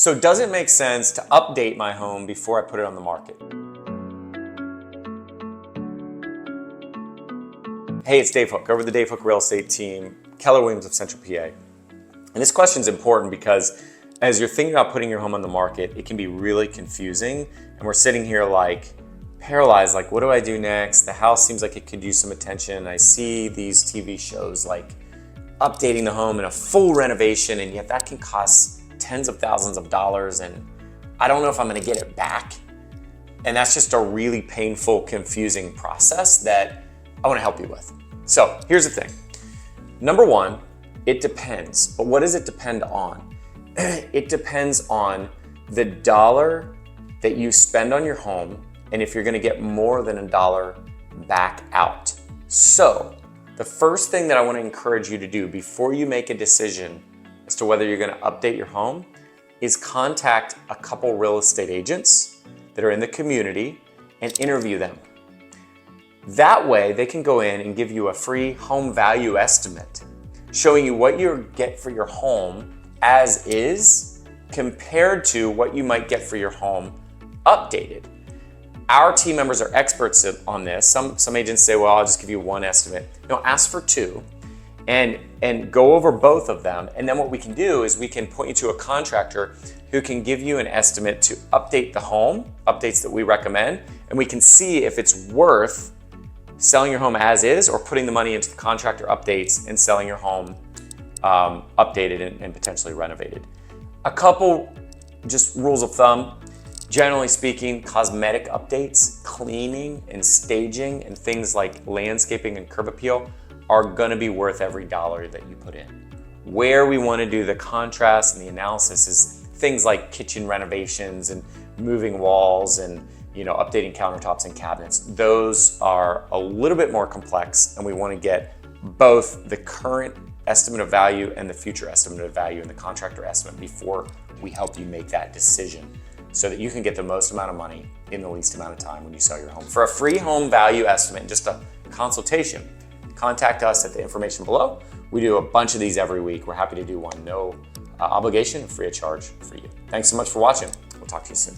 So does it make sense to update my home before I put it on the market? Hey, it's Dave Hook, over the Dave Hook Real Estate team, Keller Williams of Central PA. And this question is important because as you're thinking about putting your home on the market, it can be really confusing. And we're sitting here like paralyzed, like what do I do next? The house seems like it could use some attention. I see these TV shows like updating the home and a full renovation, and yet that can cost tens of thousands of dollars, and I don't know if I'm gonna get it back. And that's just a really painful, confusing process that I wanna help you with. So here's the thing. Number one, it depends. But what does it depend on? It depends on the dollar that you spend on your home and if you're gonna get more than $1 back out. So the first thing that I wanna encourage you to do before you make a decision as to whether you're gonna update your home is contact a couple real estate agents that are in the community and interview them. That way they can go in and give you a free home value estimate showing you what you get for your home as is compared to what you might get for your home updated. Our team members are experts on this. Some agents say, well, I'll just give you one estimate. No, ask for two and go over both of them. And then what we can do is we can point you to a contractor who can give you an estimate to update the home, updates that we recommend, and we can see if it's worth selling your home as is or putting the money into the contractor updates and selling your home updated and potentially renovated. A couple just rules of thumb. Generally speaking, cosmetic updates, cleaning and staging, and things like landscaping and curb appeal are gonna be worth every dollar that you put in. Where we wanna do the contrast and the analysis is things like kitchen renovations and moving walls and updating countertops and cabinets. Those are a little bit more complex, and we wanna get both the current estimate of value and the future estimate of value and the contractor estimate before we help you make that decision so that you can get the most amount of money in the least amount of time when you sell your home. For a free home value estimate and just a consultation, contact us at the information below. We do a bunch of these every week. We're happy to do one, no obligation, free of charge for you. Thanks so much for watching. We'll talk to you soon.